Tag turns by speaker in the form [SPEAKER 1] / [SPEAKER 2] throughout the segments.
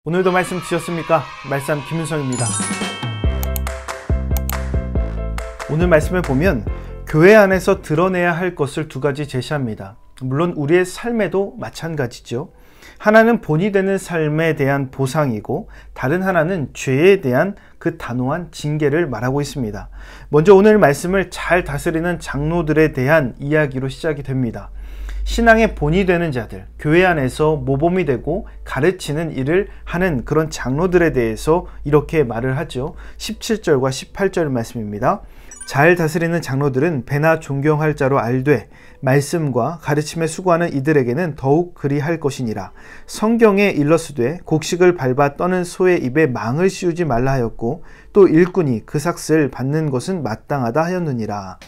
[SPEAKER 1] 오늘도 말씀 드셨습니까? 말씀 김윤성입니다. 오늘 말씀을 보면 교회 안에서 드러내야 할 것을 두 가지 제시합니다. 물론 우리의 삶에도 마찬가지죠. 하나는 본이 되는 삶에 대한 보상이고 다른 하나는 죄에 대한 그 단호한 징계를 말하고 있습니다. 먼저 오늘 말씀을 잘 다스리는 장로들에 대한 이야기로 시작이 됩니다. 신앙의 본이 되는 자들, 교회 안에서 모범이 되고 가르치는 일을 하는 그런 장로들에 대해서 이렇게 말을 하죠. 17절과 18절 말씀입니다. 잘 다스리는 장로들은 배나 존경할 자로 알되 말씀과 가르침에 수고하는 이들에게는 더욱 그리할 것이니라. 성경에 일러스되 곡식을 밟아 떠는 소의 입에 망을 씌우지 말라 하였고 또 일꾼이 그 삭슬 받는 것은 마땅하다 하였느니라.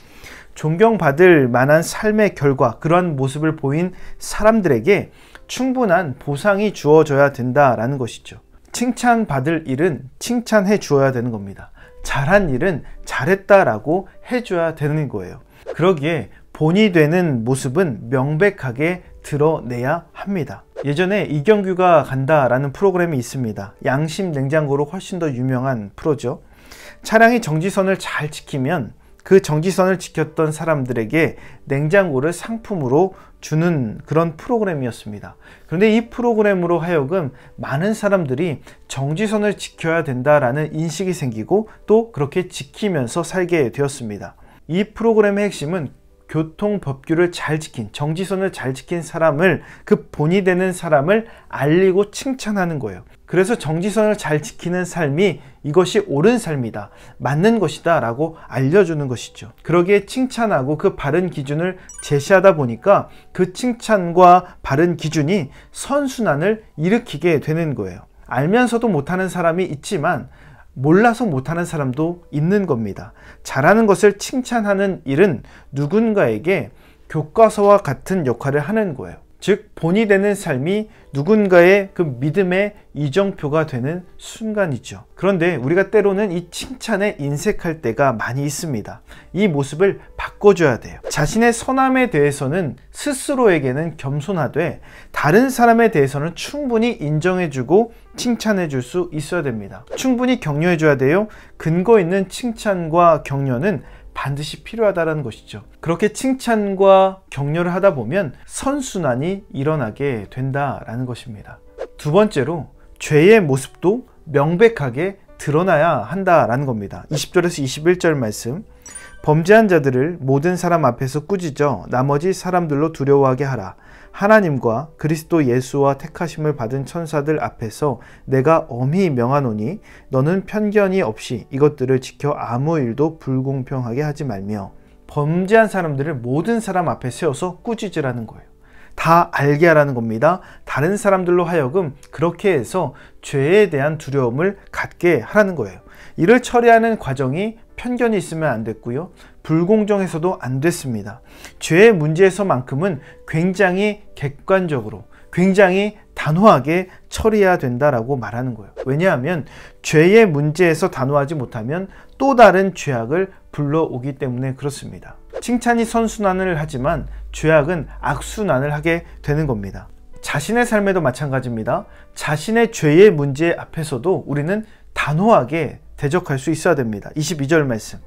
[SPEAKER 1] 존경받을 만한 삶의 결과, 그러한 모습을 보인 사람들에게 충분한 보상이 주어져야 된다라는 것이죠. 칭찬받을 일은 칭찬해 주어야 되는 겁니다. 잘한 일은 잘했다라고 해줘야 되는 거예요. 그러기에 본이 되는 모습은 명백하게 드러내야 합니다. 예전에 이경규가 간다라는 프로그램이 있습니다. 양심 냉장고로 훨씬 더 유명한 프로죠. 차량이 정지선을 잘 지키면 그 정지선을 지켰던 사람들에게 냉장고를 상품으로 주는 그런 프로그램이었습니다. 그런데 이 프로그램으로 하여금 많은 사람들이 정지선을 지켜야 된다라는 인식이 생기고 또 그렇게 지키면서 살게 되었습니다. 이 프로그램의 핵심은 교통법규를 잘 지킨, 정지선을 잘 지킨 사람을, 그 본이 되는 사람을 알리고 칭찬하는 거예요. 그래서 정지선을 잘 지키는 삶이 이것이 옳은 삶이다, 맞는 것이다 라고 알려주는 것이죠. 그러기에 칭찬하고 그 바른 기준을 제시하다 보니까 그 칭찬과 바른 기준이 선순환을 일으키게 되는 거예요. 알면서도 못하는 사람이 있지만 몰라서 못하는 사람도 있는 겁니다. 잘하는 것을 칭찬하는 일은 누군가에게 교과서와 같은 역할을 하는 거예요. 즉 본이 되는 삶이 누군가의 그 믿음의 이정표가 되는 순간이죠. 그런데 우리가 때로는 이 칭찬에 인색할 때가 많이 있습니다. 이 모습을 바꿔줘야 돼요. 자신의 선함에 대해서는 스스로에게는 겸손하되 다른 사람에 대해서는 충분히 인정해주고 칭찬해줄 수 있어야 됩니다. 충분히 격려해줘야 돼요. 근거 있는 칭찬과 격려는 반드시 필요하다는 것이죠. 그렇게 칭찬과 격려를 하다 보면 선순환이 일어나게 된다라는 것입니다. 두 번째로 죄의 모습도 명백하게 드러나야 한다라는 겁니다. 20절에서 21절 말씀, 범죄한 자들을 모든 사람 앞에서 꾸짖어 나머지 사람들로 두려워하게 하라. 하나님과 그리스도 예수와 택하심을 받은 천사들 앞에서 내가 엄히 명하노니 너는 편견이 없이 이것들을 지켜 아무 일도 불공평하게 하지 말며. 범죄한 사람들을 모든 사람 앞에 세워서 꾸짖으라는 거예요. 다 알게 하라는 겁니다. 다른 사람들로 하여금 그렇게 해서 죄에 대한 두려움을 갖게 하라는 거예요. 이를 처리하는 과정이 편견이 있으면 안 됐고요. 불공정해서도 안 됐습니다. 죄의 문제에서만큼은 굉장히 객관적으로, 굉장히 단호하게 처리해야 된다라고 말하는 거예요. 왜냐하면 죄의 문제에서 단호하지 못하면 또 다른 죄악을 불러오기 때문에 그렇습니다. 칭찬이 선순환을 하지만 죄악은 악순환을 하게 되는 겁니다. 자신의 삶에도 마찬가지입니다. 자신의 죄의 문제 앞에서도 우리는 단호하게 대적할 수 있어야 됩니다. 22절 말씀,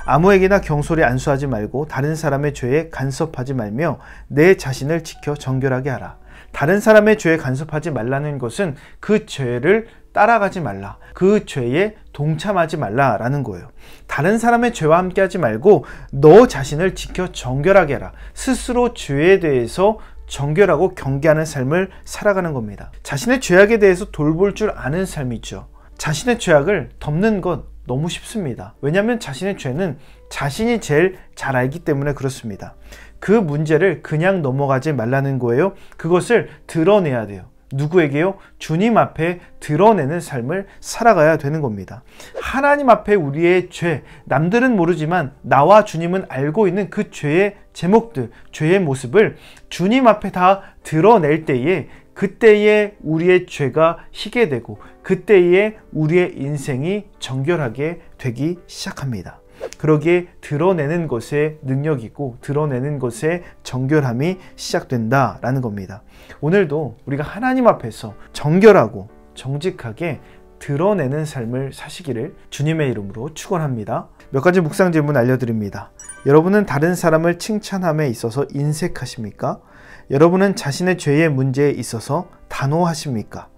[SPEAKER 1] 아무에게나 경솔히 안수하지 말고 다른 사람의 죄에 간섭하지 말며 내 자신을 지켜 정결하게 하라. 다른 사람의 죄에 간섭하지 말라는 것은 그 죄를 따라가지 말라, 그 죄에 동참하지 말라라는 거예요. 다른 사람의 죄와 함께하지 말고 너 자신을 지켜 정결하게 하라. 스스로 죄에 대해서 정결하고 경계하는 삶을 살아가는 겁니다. 자신의 죄악에 대해서 돌볼 줄 아는 삶이죠. 자신의 죄악을 덮는 것 너무 쉽습니다. 왜냐하면 자신의 죄는 자신이 제일 잘 알기 때문에 그렇습니다. 그 문제를 그냥 넘어가지 말라는 거예요. 그것을 드러내야 돼요. 누구에게요? 주님 앞에 드러내는 삶을 살아가야 되는 겁니다. 하나님 앞에 우리의 죄, 남들은 모르지만 나와 주님은 알고 있는 그 죄의 제목들, 죄의 모습을 주님 앞에 다 드러낼 때에, 그때에 우리의 죄가 희게 되고 그때에 우리의 인생이 정결하게 되기 시작합니다. 그러기에 드러내는 것에 능력이 있고 드러내는 것에 정결함이 시작된다라는 겁니다. 오늘도 우리가 하나님 앞에서 정결하고 정직하게 드러내는 삶을 사시기를 주님의 이름으로 축원합니다. 몇 가지 묵상 질문 알려드립니다. 여러분은 다른 사람을 칭찬함에 있어서 인색하십니까? 여러분은 자신의 죄의 문제에 있어서 단호하십니까?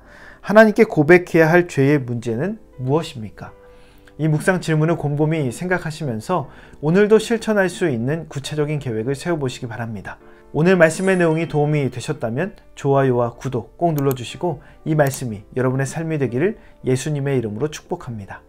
[SPEAKER 1] 하나님께 고백해야 할 죄의 문제는 무엇입니까? 이 묵상 질문을 곰곰이 생각하시면서 오늘도 실천할 수 있는 구체적인 계획을 세워보시기 바랍니다. 오늘 말씀의 내용이 도움이 되셨다면 좋아요와 구독 꼭 눌러주시고 이 말씀이 여러분의 삶이 되기를 예수님의 이름으로 축복합니다.